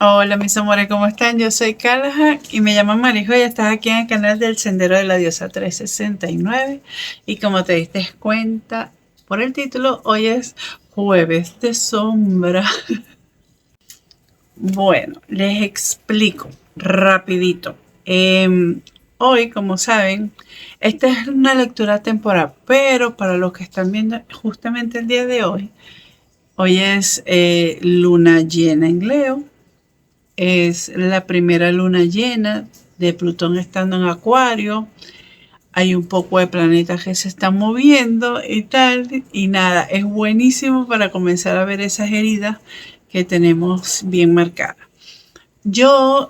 Hola mis amores, ¿cómo están? Yo soy Carla y me llamo Marijo y estás aquí en el canal del Sendero de la Diosa 369 y como te diste cuenta por el título, hoy es Jueves de Sombra. Bueno, les explico rapidito. Hoy, como saben, esta es una lectura temporal, pero para los que están viendo justamente el día de hoy es luna llena en Leo. Es la primera luna llena de Plutón estando en Acuario. Hay un poco de planetas que se están moviendo y tal. Y nada, es buenísimo para comenzar a ver esas heridas que tenemos bien marcadas. Yo,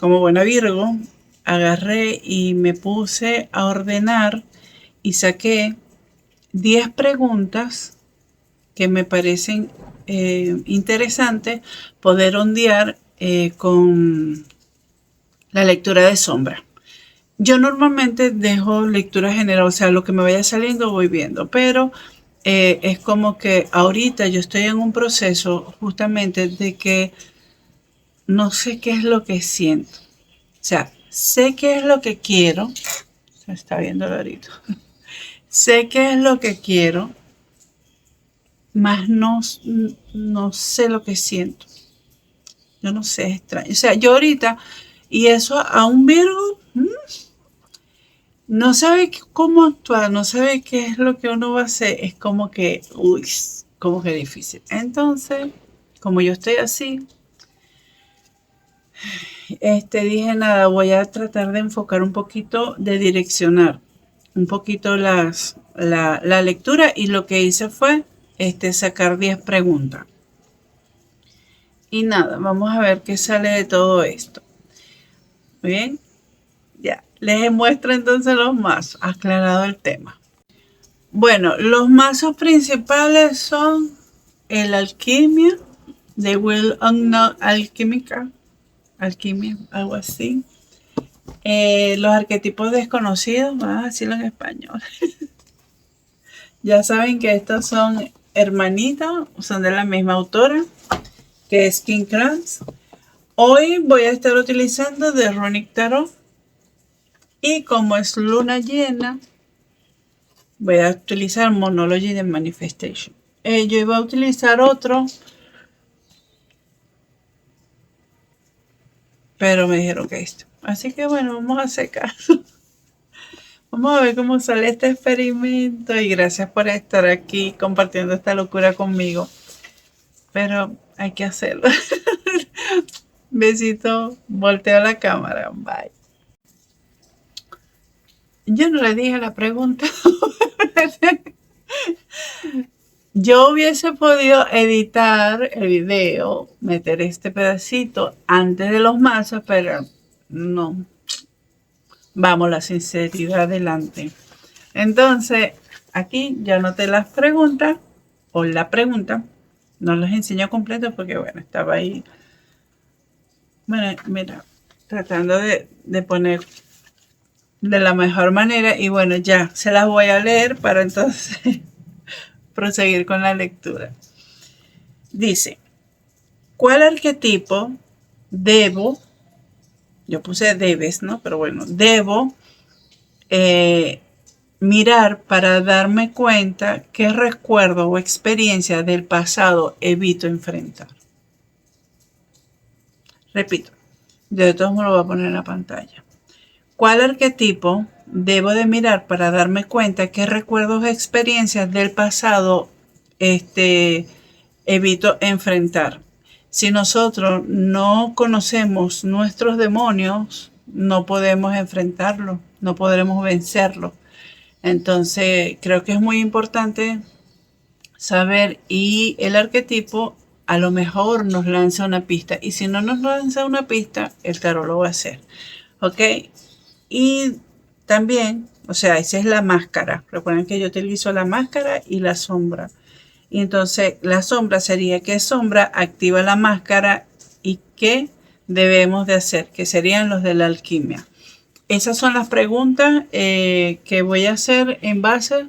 como buena Virgo, agarré y me puse a ordenar y saqué 10 preguntas que me parecen interesantes poder ondear con la lectura de sombra. Yo normalmente dejo lectura general, o sea, lo que me vaya saliendo voy viendo, pero es como que ahorita yo estoy en un proceso justamente de que no sé qué es lo que siento. O sea, sé qué es lo que quiero. Se está viendo ahorita. Sé qué es lo que quiero, más no sé lo que siento. Yo no sé, es extraño. O sea, yo ahorita, y eso a un Virgo, no sabe cómo actuar, no sabe qué es lo que uno va a hacer. Es como que, uy, como que difícil. Entonces, como yo estoy así, dije nada, voy a tratar de enfocar un poquito, de direccionar un poquito la lectura. Y lo que hice fue sacar 10 preguntas. Y nada, vamos a ver qué sale de todo esto. Muy bien, ya. Les muestro entonces los mazos, aclarado el tema. Bueno, los mazos principales son el Alquimia, de Will Unknown Alquímica, Alquimia, algo así. Los arquetipos desconocidos, vamos a decirlo en español. Ya saben que estos son hermanitos, son de la misma autora, que es Kim Krans. Hoy voy a estar utilizando The Runic Tarot. Y como es luna llena, voy a utilizar Monology de Manifestation. Yo iba a utilizar otro, pero me dijeron que esto. Así que bueno, vamos a hacer caso. Vamos a ver cómo sale este experimento y gracias por estar aquí compartiendo esta locura conmigo. Pero hay que hacerlo. Besito, volteo la cámara. Bye. Yo no le dije la pregunta. Yo hubiese podido editar el video, meter este pedacito antes de los mazos, pero no. Vamos, la sinceridad adelante. Entonces, aquí ya anoté las preguntas, o la pregunta. No los enseño completos porque, bueno, estaba ahí. Bueno, mira, tratando de poner de la mejor manera. Y bueno, ya se las voy a leer para entonces proseguir con la lectura. Dice, ¿cuál arquetipo debo, yo puse debes, ¿no? Pero bueno, debo mirar para darme cuenta qué recuerdo o experiencia del pasado evito enfrentar? Repito, de todos modos lo voy a poner en la pantalla. ¿Cuál arquetipo debo de mirar para darme cuenta qué recuerdos o experiencias del pasado evito enfrentar? Si nosotros no conocemos nuestros demonios, no podemos enfrentarlos, no podremos vencerlos. Entonces, creo que es muy importante saber, y el arquetipo a lo mejor nos lanza una pista, y si no nos lanza una pista, el tarot lo va a hacer. ¿Ok? Y también, o sea, esa es la máscara. Recuerden que yo utilizo la máscara y la sombra. Y entonces la sombra sería qué sombra activa la máscara y qué debemos de hacer, que serían los de la alquimia. Esas son las preguntas que voy a hacer en base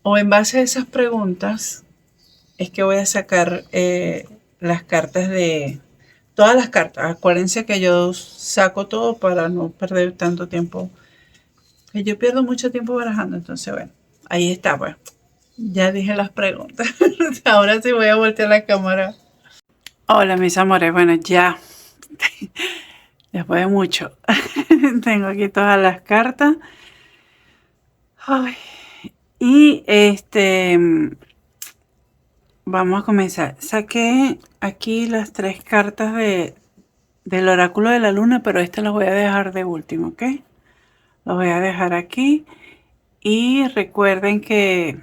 a esas preguntas es que voy a sacar las cartas de... Todas las cartas. Acuérdense que yo saco todo para no perder tanto tiempo. Que yo pierdo mucho tiempo barajando. Entonces, bueno, ahí está, pues. Ya dije las preguntas. Ahora sí voy a voltear la cámara. Hola, mis amores. Bueno, ya. Después de mucho. Tengo aquí todas las cartas. Ay. Y vamos a comenzar. Saqué aquí las 3 cartas del oráculo de la luna, pero estas las voy a dejar de último, ¿ok? Las voy a dejar aquí. Y recuerden que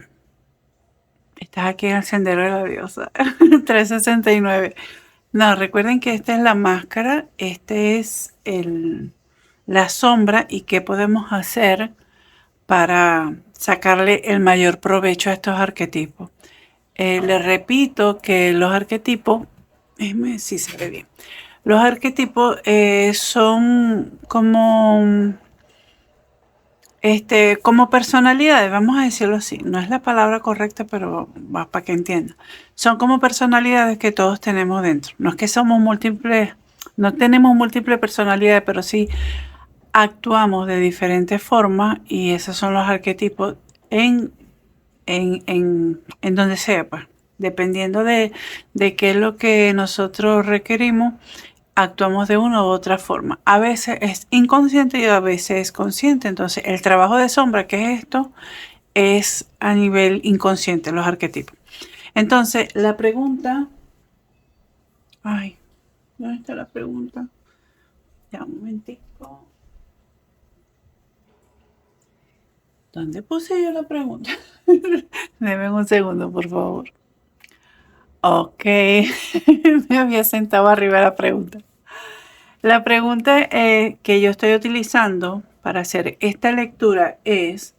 estás aquí en el sendero de la diosa. 369. No, recuerden que esta es la máscara. Este es la sombra. ¿Y qué podemos hacer para sacarle el mayor provecho a estos arquetipos? Les repito que los arquetipos, déjenme si se ve bien. Los arquetipos son como personalidades, vamos a decirlo así. No es la palabra correcta, pero va para que entiendan. Son como personalidades que todos tenemos dentro. No es que somos múltiples, no tenemos múltiples personalidades, pero sí actuamos de diferentes formas y esos son los arquetipos en donde sea, pues. Dependiendo de qué es lo que nosotros requerimos, actuamos de una u otra forma. A veces es inconsciente y a veces es consciente. Entonces, el trabajo de sombra, que es esto, es a nivel inconsciente, los arquetipos. Entonces, la pregunta... Ay, ¿dónde está la pregunta? Ya, un momentico. ¿Dónde puse yo la pregunta? Deme un segundo, por favor. Ok, me había sentado arriba de la pregunta. La pregunta que yo estoy utilizando para hacer esta lectura es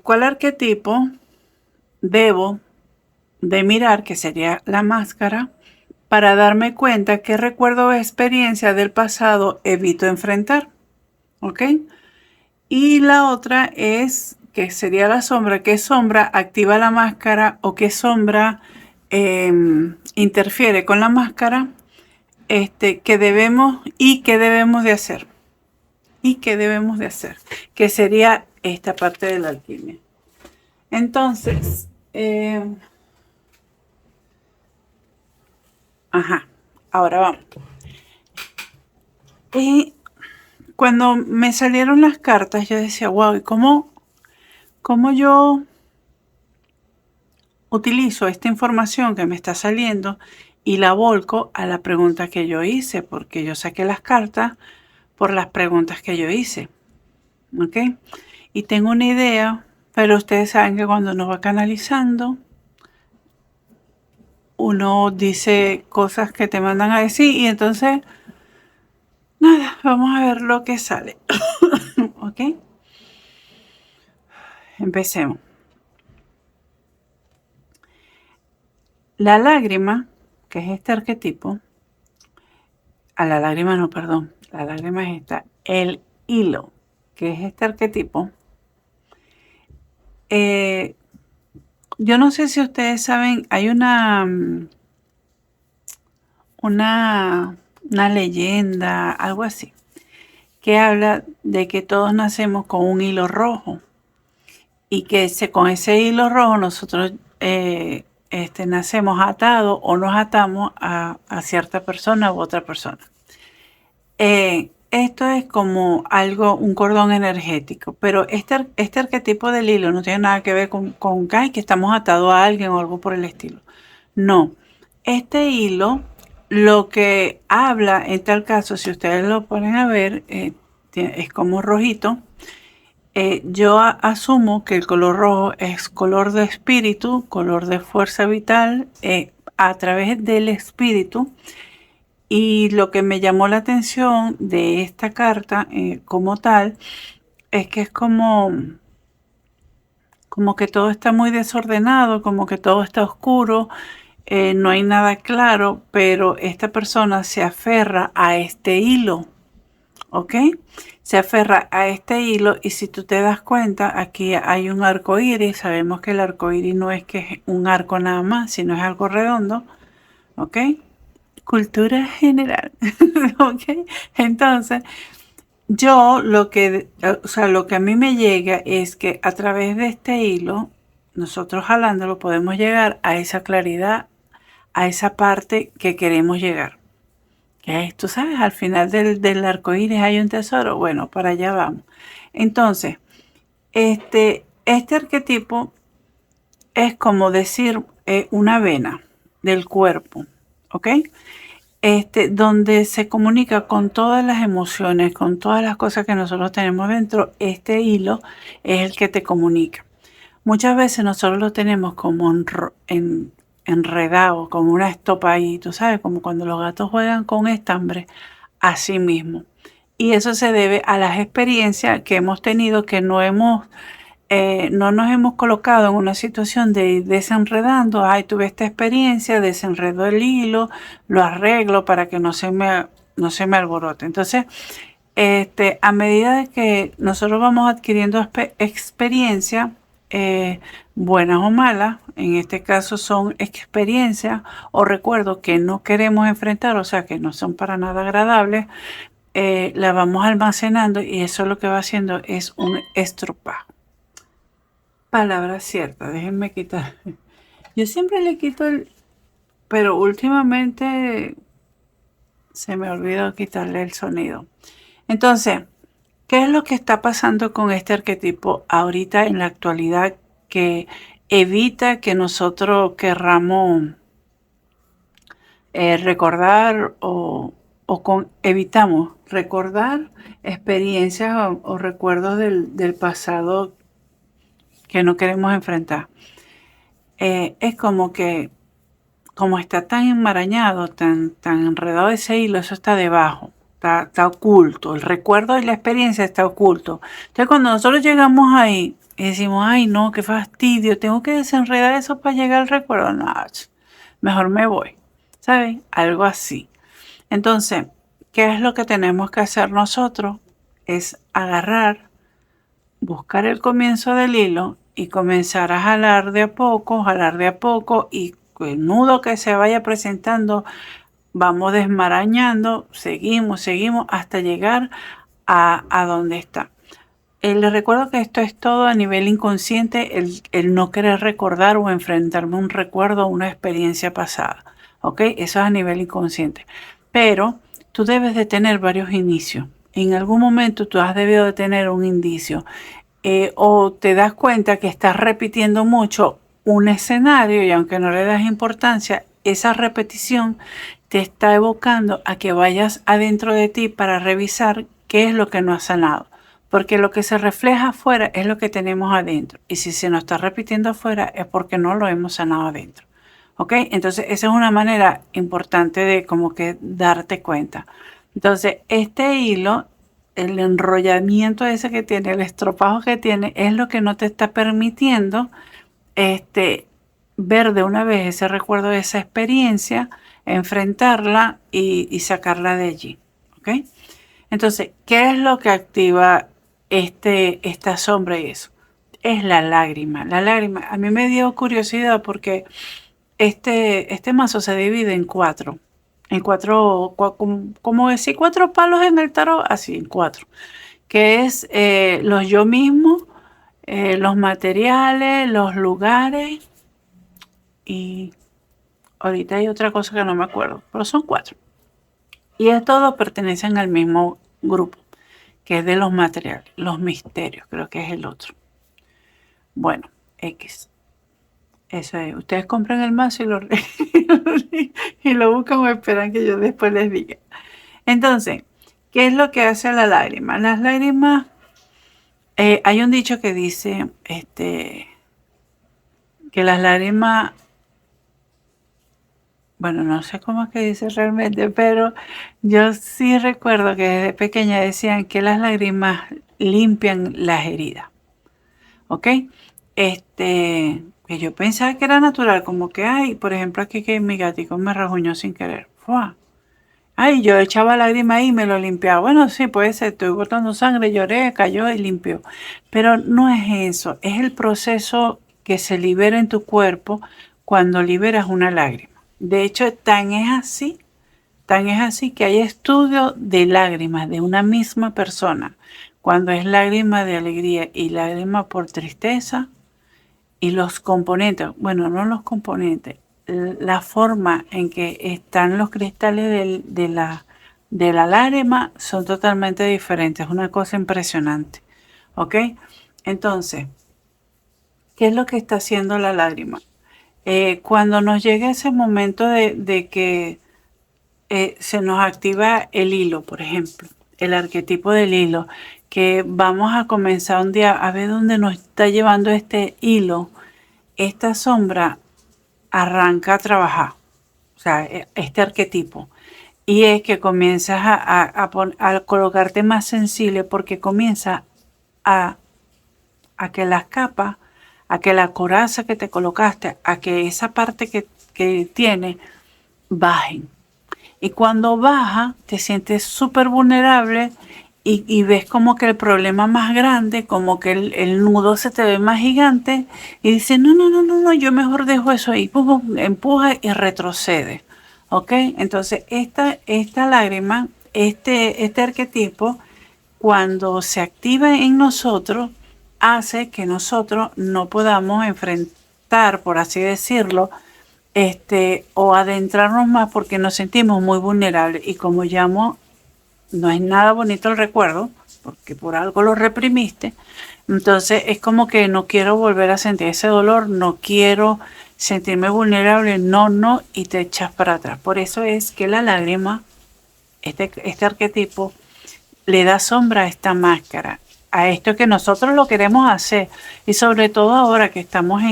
¿cuál arquetipo debo de mirar, que sería la máscara, para darme cuenta qué recuerdo o experiencia del pasado evito enfrentar? ¿Ok? Y la otra es, que sería la sombra, ¿qué sombra activa la máscara o qué sombra interfiere con la máscara? ¿Qué debemos de hacer? ¿Y qué debemos de hacer? Que sería esta parte de la alquimia. Entonces, ahora vamos. Y cuando me salieron las cartas, yo decía, wow, ¿y cómo yo utilizo esta información que me está saliendo y la volco a la pregunta que yo hice? Porque yo saqué las cartas por las preguntas que yo hice. ¿Ok? Y tengo una idea, pero ustedes saben que cuando uno va canalizando, uno dice cosas que te mandan a decir y entonces, nada, vamos a ver lo que sale. ¿Ok? Empecemos. La lágrima, que es este arquetipo, la lágrima es esta, el hilo, que es este arquetipo. Yo no sé si ustedes saben, hay una leyenda, algo así, que habla de que todos nacemos con un hilo rojo y que con ese hilo rojo nosotros nacemos atados o nos atamos a cierta persona u otra persona. Esto es como un cordón energético, pero este arquetipo del hilo no tiene nada que ver con que estamos atados a alguien o algo por el estilo. No, este hilo lo que habla en tal caso, si ustedes lo ponen a ver, es como rojito. Yo asumo que el color rojo es color de espíritu, color de fuerza vital, a través del espíritu. Y lo que me llamó la atención de esta carta como tal es que es como que todo está muy desordenado, como que todo está oscuro, no hay nada claro, pero esta persona se aferra a este hilo, ¿ok? Se aferra a este hilo y si tú te das cuenta, aquí hay un arco iris. Sabemos que el arco iris no es que es un arco nada más, sino es algo redondo. ¿ok? Cultura general, ¿ok? Entonces, yo lo que a mí me llega es que a través de este hilo, nosotros jalándolo podemos llegar a esa claridad, a esa parte que queremos llegar. Que es, tú sabes, al final del arco iris hay un tesoro. Bueno, para allá vamos. Entonces, este arquetipo es como decir una vena del cuerpo, ¿ok? Donde se comunica con todas las emociones, con todas las cosas que nosotros tenemos dentro. Este hilo es el que te comunica. Muchas veces nosotros lo tenemos como enredado, como una estopa ahí, tú sabes, como cuando los gatos juegan con estambre, así mismo. Y eso se debe a las experiencias que hemos tenido que no nos hemos colocado en una situación de ir desenredando. Ay, tuve esta experiencia, desenredo el hilo, lo arreglo para que no se me alborote. Entonces, a medida de que nosotros vamos adquiriendo experiencia, buenas o malas, en este caso son experiencias o recuerdos que no queremos enfrentar, o sea que no son para nada agradables, la vamos almacenando y eso lo que va haciendo es un estropajo. Palabra cierta, déjenme quitar. Yo siempre le quito pero últimamente se me olvidó quitarle el sonido. Entonces, ¿qué es lo que está pasando con este arquetipo ahorita en la actualidad que evita que nosotros querramos recordar evitamos recordar experiencias o recuerdos del pasado que no queremos enfrentar? Es como está tan enmarañado, tan enredado ese hilo, eso está debajo, está oculto. El recuerdo y la experiencia está oculto. Entonces, cuando nosotros llegamos ahí y decimos, ay, no, qué fastidio, tengo que desenredar eso para llegar al recuerdo, no, mejor me voy, ¿sabes? Algo así. Entonces, ¿qué es lo que tenemos que hacer nosotros? Es agarrar, buscar el comienzo del hilo y comenzar a jalar de a poco y el nudo que se vaya presentando vamos desmarañando, seguimos hasta llegar a donde está. Les recuerdo que esto es todo a nivel inconsciente, el no querer recordar o enfrentarme a un recuerdo o una experiencia pasada, ¿ok? Eso es a nivel inconsciente. Pero tú debes de tener varios inicios. En algún momento tú has debido de tener un indicio. O te das cuenta que estás repitiendo mucho un escenario y aunque no le das importancia, esa repetición te está evocando a que vayas adentro de ti para revisar qué es lo que no has sanado. Porque lo que se refleja afuera es lo que tenemos adentro. Y si se nos está repitiendo afuera es porque no lo hemos sanado adentro. ¿Ok? Entonces esa es una manera importante de como que darte cuenta. Entonces este hilo, el enrollamiento ese que tiene, el estropajo que tiene, es lo que no te está permitiendo ver de una vez ese recuerdo de esa experiencia, enfrentarla y sacarla de allí. ¿Ok? Entonces, ¿qué es lo que activa esta sombra y eso? Es la lágrima. La lágrima, a mí me dio curiosidad porque este mazo se divide en cuatro. En cuatro, como decir cuatro palos en el tarot, así, en cuatro. Que es los yo mismo, los materiales, los lugares y ahorita hay otra cosa que no me acuerdo, pero son cuatro. Y todos pertenecen al mismo grupo, que es de los materiales, los misterios, creo que es el otro. Bueno, X. Eso es. Ustedes compran el mazo y lo buscan o esperan que yo después les diga. Entonces, ¿qué es lo que hace la lágrima? Las lágrimas, hay un dicho que dice que las lágrimas, bueno, no sé cómo es que dice realmente, pero yo sí recuerdo que desde pequeña decían que las lágrimas limpian las heridas. ¿Ok? Que yo pensaba que era natural, como que, ay, por ejemplo, aquí que mi gatico me rajuñó sin querer. ¡Fua! Ay, yo echaba lágrimas ahí y me lo limpiaba. Bueno, sí, puede ser, estoy botando sangre, lloré, cayó y limpió. Pero no es eso, es el proceso que se libera en tu cuerpo cuando liberas una lágrima. De hecho, tan es así que hay estudios de lágrimas de una misma persona, cuando es lágrima de alegría y lágrima por tristeza, y los componentes, bueno, no los componentes, la forma en que están los cristales de la lágrima son totalmente diferentes, es una cosa impresionante, ¿ok? Entonces, ¿qué es lo que está haciendo la lágrima? Cuando nos llega ese momento de que se nos activa el hilo, por ejemplo, el arquetipo del hilo, que vamos a comenzar un día a ver dónde nos está llevando este hilo, esta sombra arranca a trabajar, o sea, este arquetipo. Y es que comienzas a colocarte más sensible porque comienza a, a que las capas, a que la coraza que te colocaste, a que esa parte que tiene bajen. Y cuando baja, te sientes súper vulnerable y ves como que el problema más grande, como que el nudo se te ve más gigante y dices, no, no, no, no, no, yo mejor dejo eso ahí, pum, pum, empuja y retrocede. ¿Ok? Entonces, esta lágrima, este arquetipo, cuando se activa en nosotros, hace que nosotros no podamos enfrentar, por así decirlo, o adentrarnos más porque nos sentimos muy vulnerables. Y como llamo, no es nada bonito el recuerdo, porque por algo lo reprimiste. Entonces es como que no quiero volver a sentir ese dolor, no quiero sentirme vulnerable, no, no, y te echas para atrás. Por eso es que la lágrima, este arquetipo, le da sombra a esta máscara, a esto que nosotros lo queremos hacer. Y sobre todo ahora que estamos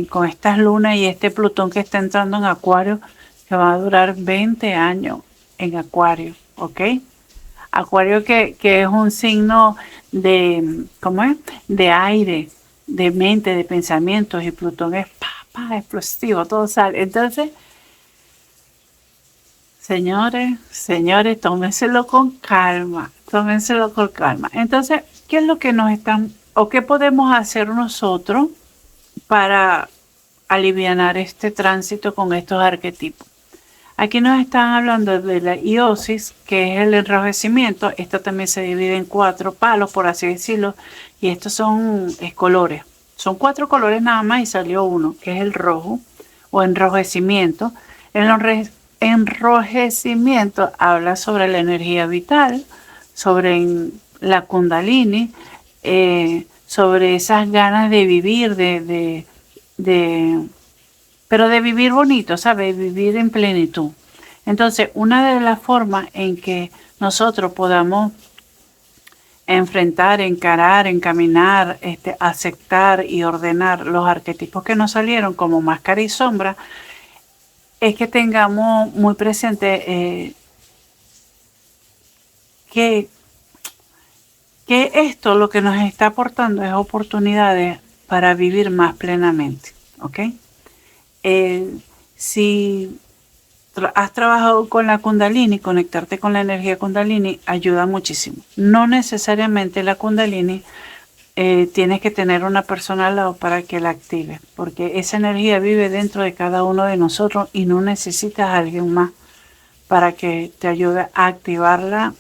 con estas lunas y este Plutón que está entrando en Acuario, que va a durar 20 años en Acuario, ¿ok? Acuario que es un signo de, ¿cómo es? De aire, de mente, de pensamientos, y Plutón es explosivo, todo sale. Entonces, señores, tómenselo con calma, tómenselo con calma. Entonces, ¿qué es lo que nos están, o qué podemos hacer nosotros para alivianar este tránsito con estos arquetipos? Aquí nos están hablando de la iosis, que es el enrojecimiento. Esto también se divide en 4 palos, por así decirlo, y estos son colores. Son 4 colores nada más y salió uno, que es el rojo o enrojecimiento. El enrojecimiento habla sobre la energía vital, sobre la kundalini, sobre esas ganas de vivir, pero de vivir bonito, ¿sabes? Vivir en plenitud. Entonces, una de las formas en que nosotros podamos enfrentar, encarar, encaminar, aceptar y ordenar los arquetipos que nos salieron como máscara y sombra, es que tengamos muy presente que esto lo que nos está aportando es oportunidades para vivir más plenamente, ¿ok? Si has trabajado con la Kundalini, conectarte con la energía Kundalini ayuda muchísimo. No necesariamente la Kundalini tienes que tener una persona al lado para que la active, porque esa energía vive dentro de cada uno de nosotros y no necesitas a alguien más para que te ayude a activarla,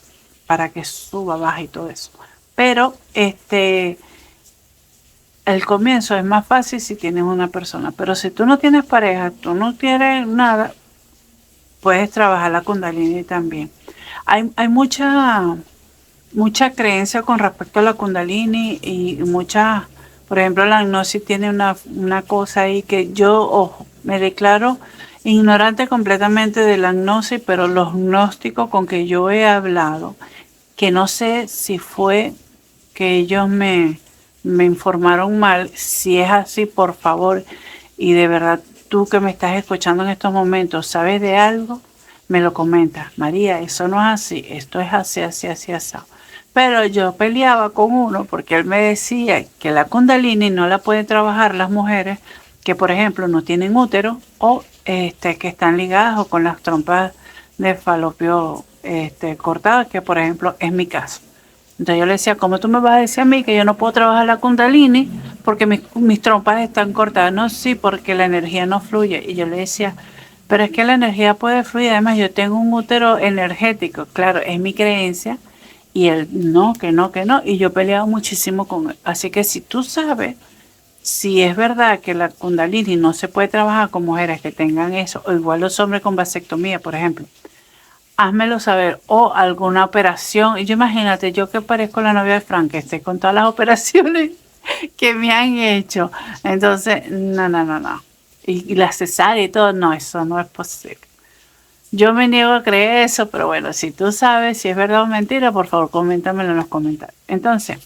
para que suba, baja y todo eso. Pero el comienzo es más fácil si tienes una persona, pero si tú no tienes pareja, tú no tienes nada, puedes trabajar la Kundalini también. Hay mucha creencia con respecto a la Kundalini y mucha, por ejemplo, la gnosis tiene una cosa ahí que yo, ojo, me declaro ignorante completamente de la gnosis, pero los gnósticos con que yo he hablado, que no sé si fue que ellos me informaron mal, si es así, por favor, y de verdad tú que me estás escuchando en estos momentos, ¿sabes de algo? Me lo comentas. María, eso no es así, esto es así, así, así, así. Pero yo peleaba con uno porque él me decía que la Kundalini no la pueden trabajar las mujeres que, por ejemplo, no tienen útero o que están ligadas o con las trompas de falopio cortadas, que por ejemplo es mi caso. Entonces yo le decía, ¿cómo tú me vas a decir a mí que yo no puedo trabajar la Kundalini porque mis trompas están cortadas? No, sí, porque la energía no fluye. Y yo le decía, Pero es que la energía puede fluir. Además, yo tengo un útero energético. Claro, es mi creencia. Y él, no, que no, que no. Y yo he peleado muchísimo con él. Así que si tú sabes, si es verdad que la Kundalini no se puede trabajar con mujeres que tengan eso, o igual los hombres con vasectomía, por ejemplo, házmelo saber. O alguna operación. Y yo imagínate, yo que parezco la novia de Frank, que esté con todas las operaciones que me han hecho. Entonces, no, no, no, no. Y la cesárea y todo, no, eso no es posible. Yo me niego a creer eso, pero bueno, si tú sabes si es verdad o mentira, por favor, coméntamelo en los comentarios. Entonces,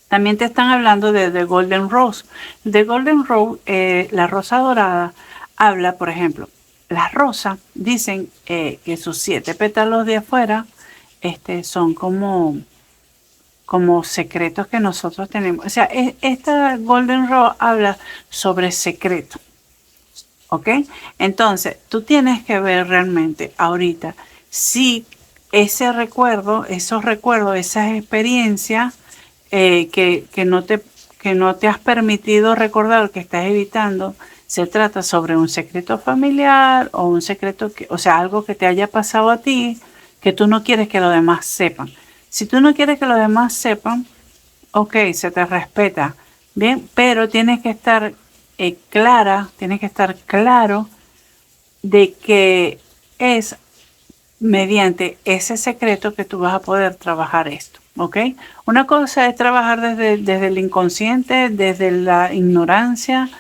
también te están hablando de The Golden Rose. The Golden Rose, la rosa dorada, habla, por ejemplo, las rosas dicen que sus 7 pétalos de afuera son como secretos que nosotros tenemos. O sea, esta Golden Rose habla sobre secretos. ¿Ok? Entonces, tú tienes que ver realmente ahorita si ese recuerdo, esos recuerdos, esas experiencias que no te has permitido recordar, que estás evitando, se trata sobre un secreto familiar o un secreto, o sea, algo que te haya pasado a ti, que tú no quieres que los demás sepan. Si tú no quieres que los demás sepan, ok, se te respeta, bien, pero tienes que estar tienes que estar claro de que es mediante ese secreto que tú vas a poder trabajar esto, ¿ok? Una cosa es trabajar desde el inconsciente, desde la ignorancia,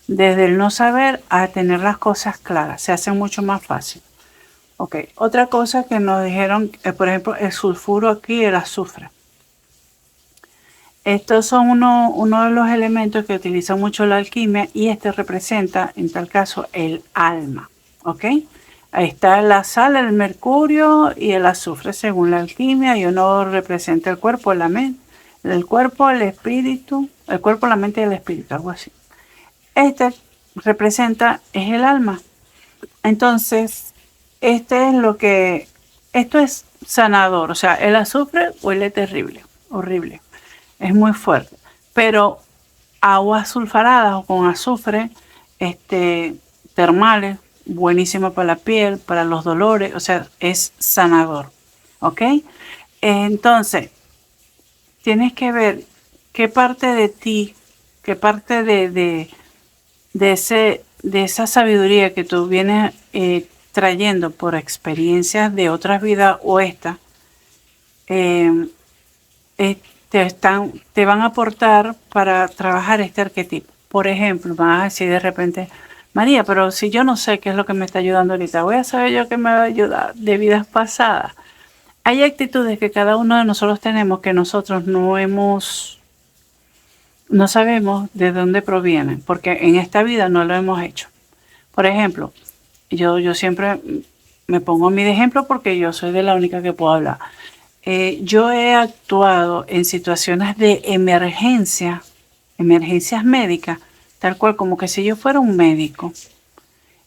desde el no saber, a tener las cosas claras. Se hace mucho más fácil. Ok, otra cosa que nos dijeron, por ejemplo, el sulfuro aquí, el azufre. Estos son uno de los elementos que utiliza mucho la alquimia y este representa, en tal caso, el alma. ¿Ok? Ahí está la sal, el mercurio y el azufre según la alquimia, y uno representa el cuerpo, la mente, el cuerpo, el espíritu, el cuerpo, la mente y el espíritu, algo así. Este representa, es el alma. Entonces, esto es sanador, o sea, el azufre huele terrible, horrible. Es muy fuerte, pero aguas sulfaradas o con azufre, termales, buenísimo para la piel, para los dolores, o sea, es sanador, ¿ok? Entonces, tienes que ver qué parte de ti, qué parte de esa sabiduría que tú vienes trayendo por experiencias de otras vidas o esta, te van a aportar para trabajar este arquetipo. Por ejemplo, vas a decir de repente, María, pero si yo no sé qué es lo que me está ayudando ahorita, voy a saber yo qué me va a ayudar de vidas pasadas. Hay actitudes que cada uno de nosotros tenemos que nosotros no sabemos de dónde provienen, porque en esta vida no lo hemos hecho. Por ejemplo, yo siempre me pongo mi de ejemplo porque yo soy de la única que puedo hablar. Yo he actuado en situaciones de emergencias médicas, tal cual como que si yo fuera un médico.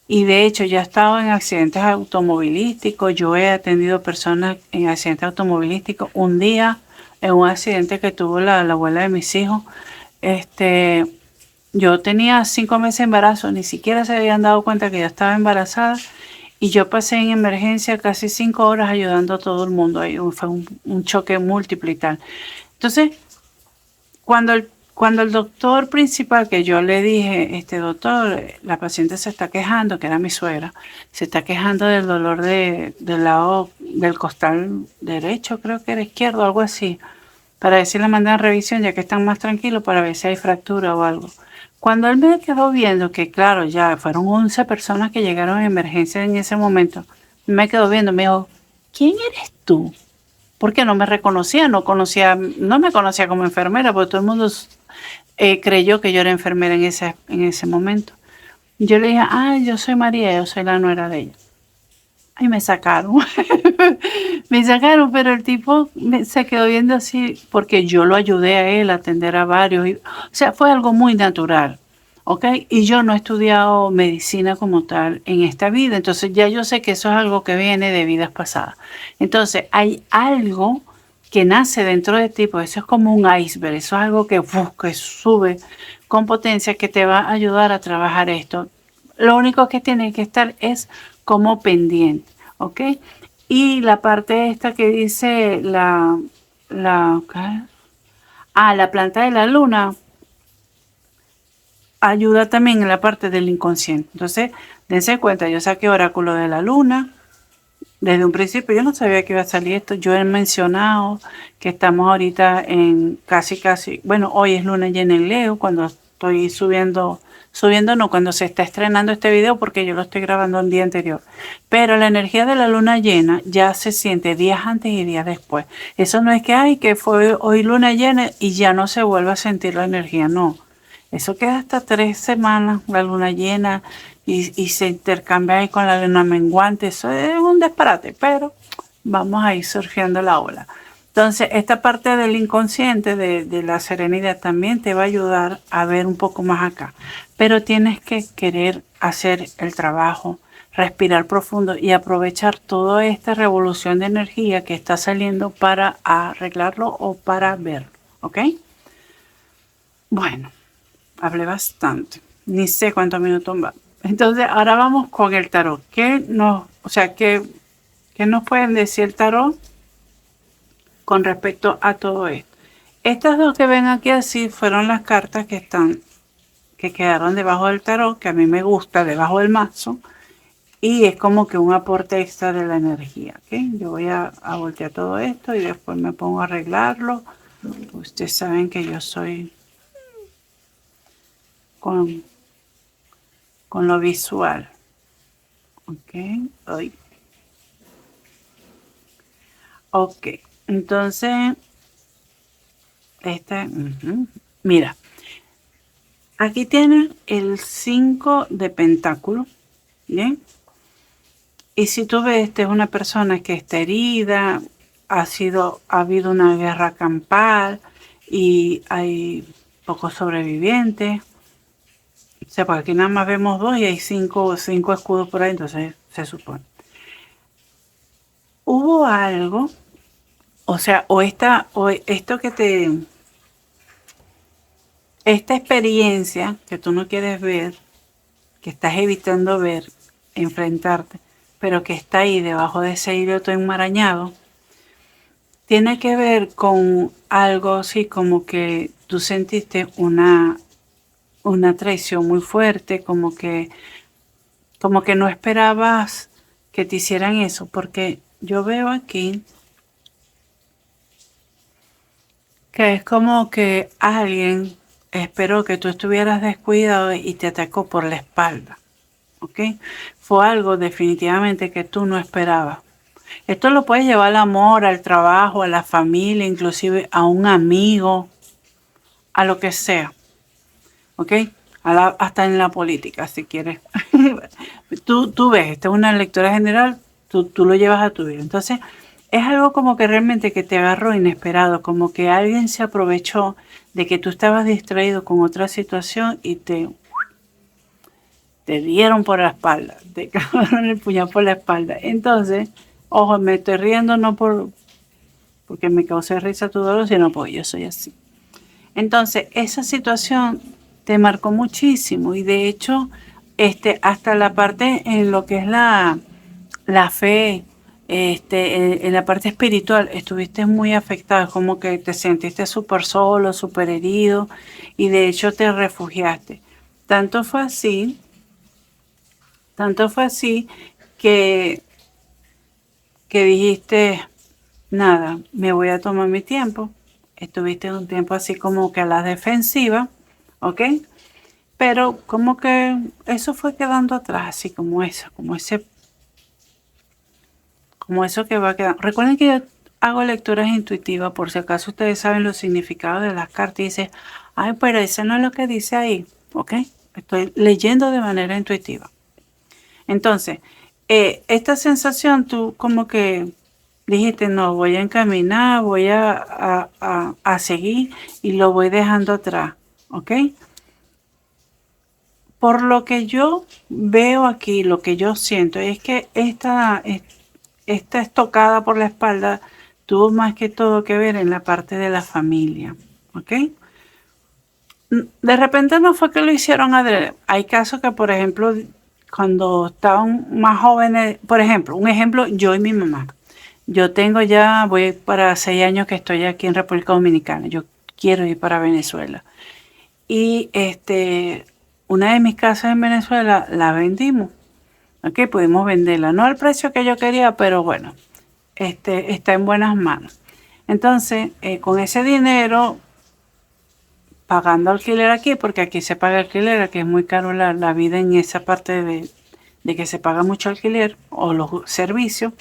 Y de hecho ya he estado en accidentes automovilísticos, yo he atendido personas en accidentes automovilísticos. Un día, en un accidente que tuvo la abuela de mis hijos, yo tenía 5 meses de embarazo, ni siquiera se habían dado cuenta que yo estaba embarazada. Y yo pasé en emergencia casi 5 horas ayudando a todo el mundo. Ahí fue un choque múltiple y tal. Entonces, cuando el doctor principal, que yo le dije, doctor, la paciente se está quejando, que era mi suegra, se está quejando del dolor del lado del costal derecho, creo que era izquierdo, algo así, para ver si le mandan revisión, ya que están más tranquilos, para ver si hay fractura o algo. Cuando él me quedó viendo que, claro, ya fueron 11 personas que llegaron a emergencia en ese momento, me quedó viendo, me dijo, ¿quién eres tú? Porque no me reconocía, no me conocía como enfermera, porque todo el mundo creyó que yo era enfermera en ese momento. Yo le dije, yo soy María, yo soy la nuera de ella. Y me sacaron. Me sacaron, pero el tipo se quedó viendo así porque yo lo ayudé a él a atender a varios. O sea, fue algo muy natural, ¿ok? Y yo no he estudiado medicina como tal en esta vida, entonces ya yo sé que eso es algo que viene de vidas pasadas. Entonces, hay algo que nace dentro de ti, pues eso es como un iceberg, eso es algo que sube con potencia, que te va a ayudar a trabajar esto. Lo único que tiene que estar es como pendiente, ¿ok? Y la parte esta que dice ¿qué? La planta de la luna ayuda también en la parte del inconsciente. Entonces, dense cuenta, yo saqué oráculo de la luna. Desde un principio yo no sabía que iba a salir esto. Yo he mencionado que estamos ahorita en casi, bueno, hoy es luna llena en Leo, cuando estoy subiendo no, cuando se está estrenando este video, porque yo lo estoy grabando un día anterior. Pero la energía de la luna llena ya se siente días antes y días después. Eso no es que fue hoy luna llena y ya no se vuelve a sentir la energía, no. Eso queda hasta 3 semanas, la luna llena, y se intercambia ahí con la luna menguante. Eso es un disparate, pero vamos a ir surfeando la ola. Entonces, esta parte del inconsciente, de la serenidad, también te va a ayudar a ver un poco más acá. Pero tienes que querer hacer el trabajo, respirar profundo y aprovechar toda esta revolución de energía que está saliendo para arreglarlo o para verlo, ¿ok? Bueno, hablé bastante. Ni sé cuántos minutos va. Entonces, ahora vamos con el tarot. ¿Qué nos pueden decir el tarot con respecto a todo esto? Estas dos que ven aquí así fueron las cartas que quedaron debajo del tarot, que a mí me gusta, debajo del mazo. Y es como que un aporte extra de la energía, ¿ok? Yo voy a voltear todo esto y después me pongo a arreglarlo. Ustedes saben que yo soy con lo visual. Ok, hoy. Ok, entonces, mira, aquí tienen el 5 de pentáculos, ¿bien? Y si tú ves, esta es una persona que está herida, ha habido una guerra campal y hay pocos sobrevivientes. O sea, porque aquí nada más vemos 2 y hay 5 escudos por ahí, entonces se supone. Hubo algo, o sea, esta experiencia que tú no quieres ver, que estás evitando ver, enfrentarte, pero que está ahí debajo de ese hilo todo enmarañado, tiene que ver con algo así como que tú sentiste una traición muy fuerte, como que no esperabas que te hicieran eso, porque yo veo aquí que es como que alguien esperó que tú estuvieras descuidado y te atacó por la espalda, ¿ok? Fue algo definitivamente que tú no esperabas. Esto lo puedes llevar al amor, al trabajo, a la familia, inclusive a un amigo, a lo que sea, ¿ok? Hasta en la política, si quieres. Tú ves, esta es una lectura general, tú lo llevas a tu vida. Entonces, es algo como que realmente que te agarró inesperado, como que alguien se aprovechó de que tú estabas distraído con otra situación y te dieron por la espalda, te clavaron el puñal por la espalda. Entonces, ojo, me estoy riendo no porque me causé risa tu dolor, sino porque yo soy así. Entonces, esa situación te marcó muchísimo y de hecho, hasta la parte en lo que es la fe, en la parte espiritual, estuviste muy afectada, como que te sentiste súper solo, súper herido y de hecho te refugiaste. Tanto fue así que dijiste, nada, me voy a tomar mi tiempo. Estuviste un tiempo así como que a la defensiva, ¿ok? Pero como que eso fue quedando atrás, así como eso que va quedando. Recuerden que yo hago lecturas intuitivas, por si acaso ustedes saben los significados de las cartas y dicen, ay, pero eso no es lo que dice ahí, ¿ok? Estoy leyendo de manera intuitiva. Entonces, esta sensación tú como que dijiste, no, voy a encaminar, voy a seguir y lo voy dejando atrás, ¿ok? Por lo que yo veo aquí, lo que yo siento es que esta estocada por la espalda tuvo más que todo que ver en la parte de la familia, ¿ok? De repente no fue que lo hicieron adrede. Hay casos que, por ejemplo, cuando estaban más jóvenes, por ejemplo, un ejemplo, yo y mi mamá. Yo tengo ya, voy para 6 años que estoy aquí en República Dominicana. Yo quiero ir para Venezuela. Y una de mis casas en Venezuela la vendimos. Ok, pudimos venderla. No al precio que yo quería, pero bueno, está en buenas manos. Entonces, con ese dinero, pagando alquiler aquí, porque aquí se paga alquiler, aquí es muy caro la vida en esa parte de que se paga mucho alquiler o los servicios.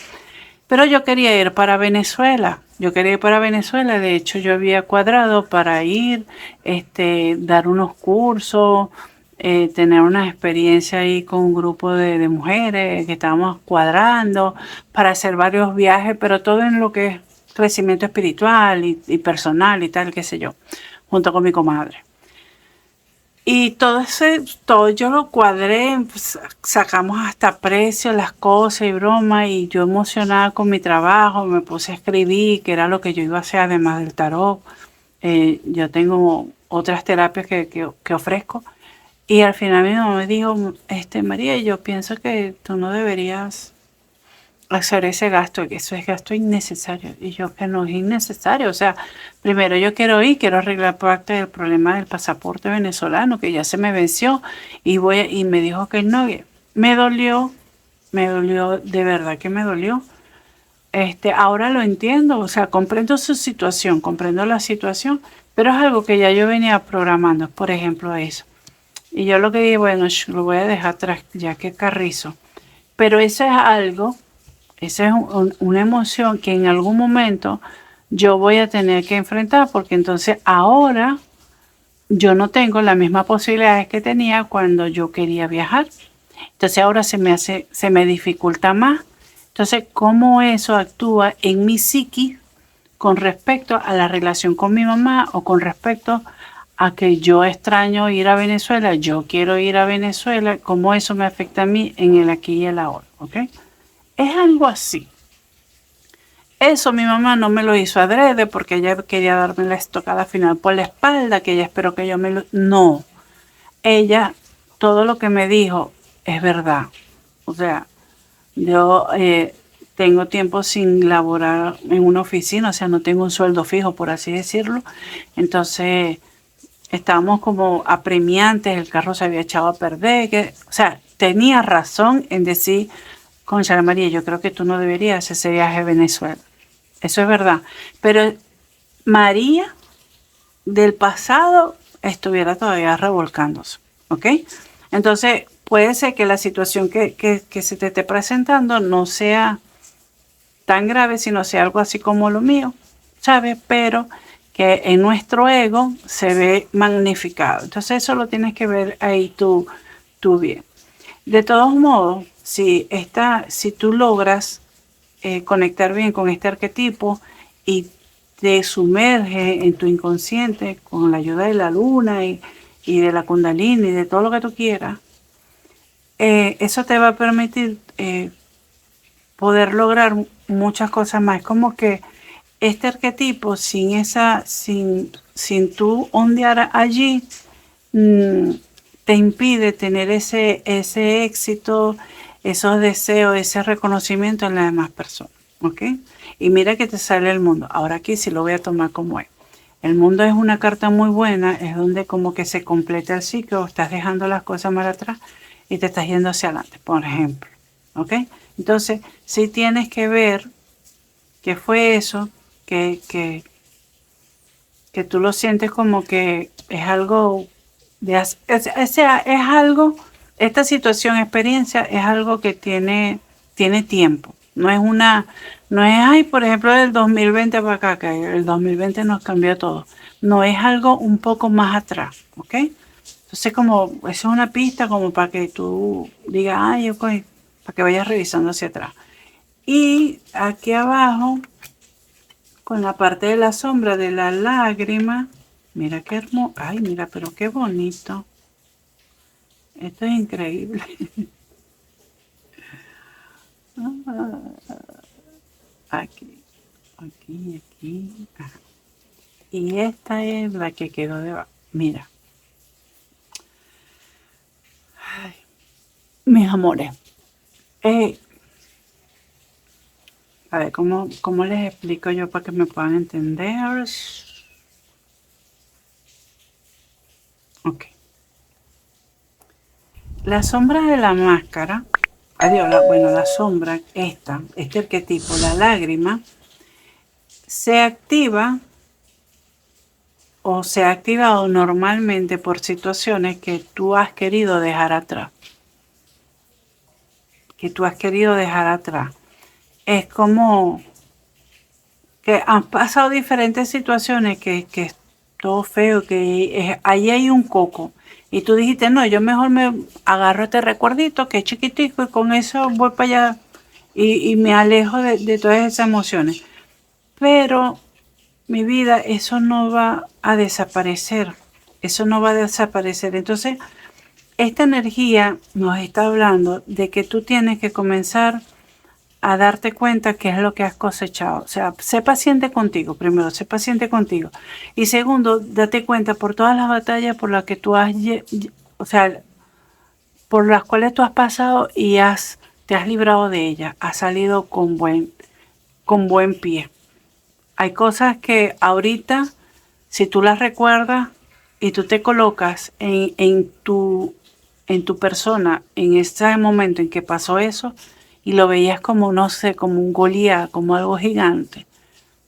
Pero yo quería ir para Venezuela. Yo quería ir para Venezuela. De hecho, yo había cuadrado para ir, dar unos cursos, tener una experiencia ahí con un grupo de mujeres que estábamos cuadrando para hacer varios viajes, pero todo en lo que es crecimiento espiritual y personal y tal, qué sé yo, junto con mi comadre. Y todo yo lo cuadré, pues, sacamos hasta precio las cosas y broma, y yo emocionada con mi trabajo, me puse a escribir, que era lo que yo iba a hacer además del tarot. Yo tengo otras terapias que ofrezco. Y al final mi mamá me dijo, María, yo pienso que tú no deberías hacer ese gasto, que eso es gasto innecesario. Y yo, que no es innecesario. O sea, primero yo quiero arreglar parte del problema del pasaporte venezolano, que ya se me venció, y me dijo que no. Me dolió, de verdad que me dolió. Ahora lo entiendo, o sea, comprendo su situación, comprendo la situación, pero es algo que ya yo venía programando, por ejemplo, eso. Y yo lo que dije, bueno, lo voy a dejar atrás, ya que carrizo. Pero eso es algo, esa es una emoción que en algún momento yo voy a tener que enfrentar, porque entonces ahora yo no tengo las mismas posibilidades que tenía cuando yo quería viajar. Entonces ahora se me dificulta más. Entonces, ¿cómo eso actúa en mi psiqui con respecto a la relación con mi mamá, o con respecto a que yo extraño ir a Venezuela, yo quiero ir a Venezuela, cómo eso me afecta a mí en el aquí y el ahora? ¿Ok? Es algo así. Eso mi mamá no me lo hizo adrede porque ella quería darme la estocada final por la espalda, que ella esperó que yo me lo... No, ella, todo lo que me dijo es verdad. O sea, yo tengo tiempo sin laborar en una oficina, o sea, no tengo un sueldo fijo, por así decirlo. Entonces, estábamos como apremiantes, el carro se había echado a perder, o sea, tenía razón en decir, concha María, yo creo que tú no deberías hacer ese viaje a Venezuela. Eso es verdad. Pero María del pasado estuviera todavía revolcándose, ¿ok? Entonces, puede ser que la situación que se te esté presentando no sea tan grave, sino sea algo así como lo mío, ¿sabes? Pero que en nuestro ego se ve magnificado. Entonces, eso lo tienes que ver ahí tú bien. De todos modos, si tú logras conectar bien con este arquetipo y te sumerge en tu inconsciente con la ayuda de la luna y de la kundalini y de todo lo que tú quieras, eso te va a permitir poder lograr muchas cosas más. Es como que este arquetipo, sin tú ondear allí, te impide tener ese éxito, esos deseos, ese reconocimiento en las demás personas. ¿Ok? Y mira que te sale el mundo. Ahora aquí sí lo voy a tomar como es. El mundo es una carta muy buena, es donde como que se completa el ciclo, estás dejando las cosas mal atrás y te estás yendo hacia adelante, por ejemplo. ¿Ok? Entonces, sí tienes que ver qué fue eso, que tú lo sientes como que es algo o sea, es algo, esta situación, experiencia, es algo que tiene tiempo. No es, ay, por ejemplo, del 2020 para acá, que el 2020 nos cambió todo. No, es algo un poco más atrás, ¿ok? Entonces, como, eso es una pista como para que tú digas, ay, ok, para que vayas revisando hacia atrás. Y aquí abajo, con la parte de la sombra de la lágrima, mira qué hermoso, ay, mira, pero qué bonito. Esto es increíble. Aquí, aquí. Ajá. Y esta es la que quedó debajo. Mira. Ay, mis amores. Eh, a ver, ¿cómo les explico yo para que me puedan entender? Ok. La sombra de la máscara, bueno, la sombra, este arquetipo, la lágrima, se activa o se ha activado normalmente por situaciones que tú has querido dejar atrás. Es como que han pasado diferentes situaciones que es todo feo, ahí hay un coco. Y tú dijiste, no, yo mejor me agarro este recuerdito que es chiquitico y con eso voy para allá y me alejo de todas esas emociones. Pero mi vida, eso no va a desaparecer. Entonces, esta energía nos está hablando de que tú tienes que comenzar a darte cuenta qué es lo que has cosechado. O sea, sé paciente contigo, primero, sé paciente contigo. Y segundo, date cuenta por todas las batallas por las que tú o sea, por las cuales tú has pasado y te has librado de ellas, has salido con buen pie. Hay cosas que ahorita, si tú las recuerdas y tú te colocas en tu persona, en ese momento en que pasó eso, y lo veías como, no sé, como un Goliat, como algo gigante,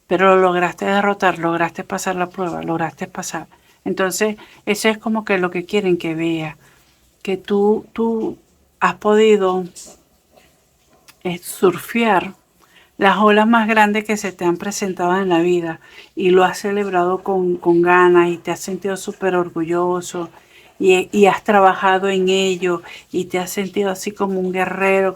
pero lo lograste derrotar, lograste pasar la prueba, lograste pasar. Entonces, eso es como que lo que quieren que veas, que tú has podido surfear las olas más grandes que se te han presentado en la vida y lo has celebrado con ganas y te has sentido súper orgulloso y has trabajado en ello y te has sentido así como un guerrero,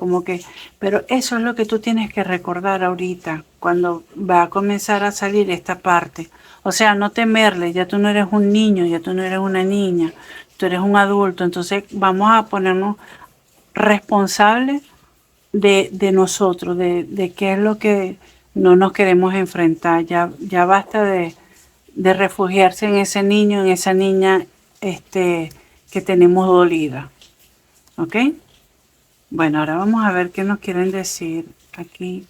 pero eso es lo que tú tienes que recordar ahorita cuando va a comenzar a salir esta parte. O sea, no temerle, ya tú no eres un niño, ya tú no eres una niña, tú eres un adulto, entonces vamos a ponernos responsables de nosotros, de qué es lo que no nos queremos enfrentar. Ya basta de refugiarse en ese niño, en esa niña que tenemos dolida. ¿Ok? Bueno, ahora vamos a ver qué nos quieren decir aquí.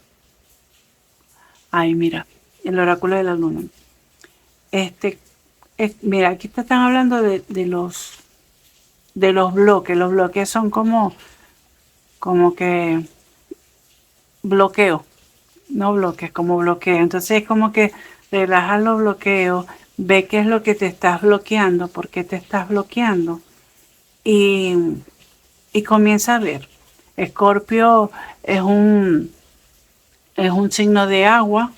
Ay, mira, el oráculo de la luna. Mira, aquí te están hablando de los bloques. Los bloques son como que bloqueo, no bloques, como bloqueo. Entonces es como que relajas los bloqueos, ve qué es lo que te estás bloqueando, por qué te estás bloqueando y comienza a ver. Escorpio es un signo de agua,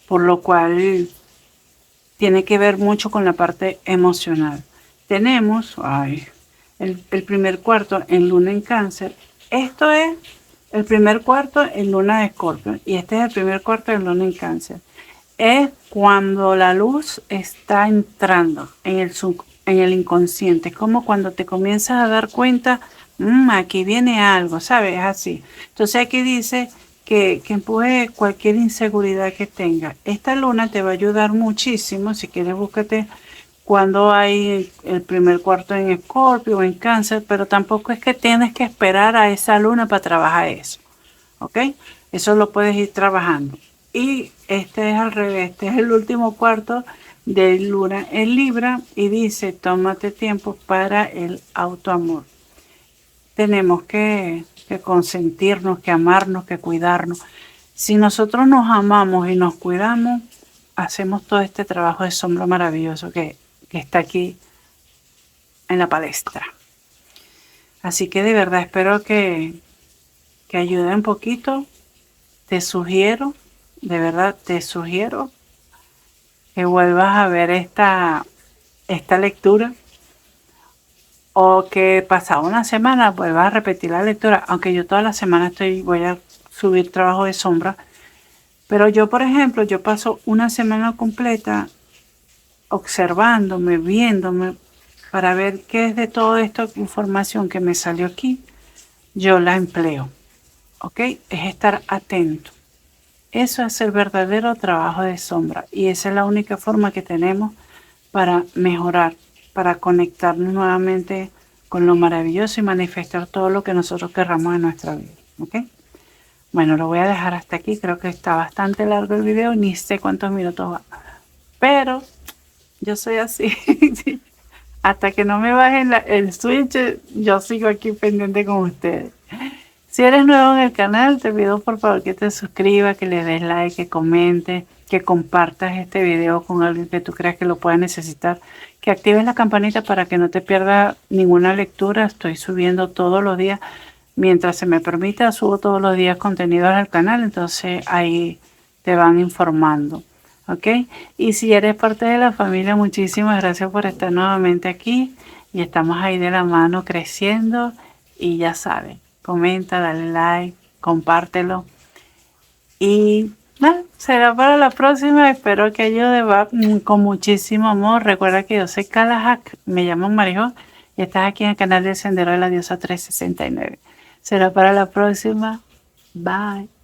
por lo cual tiene que ver mucho con la parte emocional. Tenemos el primer cuarto en luna en Cáncer. Esto es el primer cuarto en luna de Escorpio y este es el primer cuarto en luna en Cáncer. Es cuando la luz está entrando en el inconsciente. Es como cuando te comienzas a dar cuenta, aquí viene algo, ¿sabes? Es así. Entonces aquí dice que empuje cualquier inseguridad que tenga. Esta luna te va a ayudar muchísimo. Si quieres, búscate cuando hay el primer cuarto en Escorpio o en Cáncer, pero tampoco es que tienes que esperar a esa luna para trabajar eso. ¿Ok? Eso lo puedes ir trabajando. Y este es al revés, este es el último cuarto de luna en Libra y dice, tómate tiempo para el autoamor. Tenemos que consentirnos, que amarnos, que cuidarnos. Si nosotros nos amamos y nos cuidamos, hacemos todo este trabajo de sombra maravilloso que está aquí en la palestra. Así que de verdad espero que ayude un poquito. Te sugiero, de verdad te sugiero que vuelvas a ver esta lectura o que pasada una semana vuelvas a repetir la lectura, aunque yo toda la semana voy a subir trabajo de sombra, pero yo, por ejemplo, yo paso una semana completa observándome, viéndome, para ver qué es de toda esta información que me salió aquí, yo la empleo. ¿Ok? Es estar atento. Eso es el verdadero trabajo de sombra y esa es la única forma que tenemos para mejorar, para conectarnos nuevamente con lo maravilloso y manifestar todo lo que nosotros querramos en nuestra vida. ¿Ok? Bueno, lo voy a dejar hasta aquí. Creo que está bastante largo el video. Ni sé cuántos minutos va. Pero yo soy así. Hasta que no me bajen el switch, yo sigo aquí pendiente con ustedes. Si eres nuevo en el canal, te pido por favor que te suscribas, que le des like, que comentes, que compartas este video con alguien que tú creas que lo pueda necesitar, que actives la campanita para que no te pierdas ninguna lectura. Estoy subiendo todos los días, mientras se me permita, subo todos los días contenidos al canal, entonces ahí te van informando. ¿Ok? Y si eres parte de la familia, muchísimas gracias por estar nuevamente aquí y estamos ahí de la mano creciendo y ya sabes, comenta, dale like, compártelo y nada, será para la próxima. Espero que ayude, va con muchísimo amor. Recuerda que yo soy Kalahak, me llamo Marijo y estás aquí en el canal del Sendero de la Diosa 369. Será para la próxima. Bye.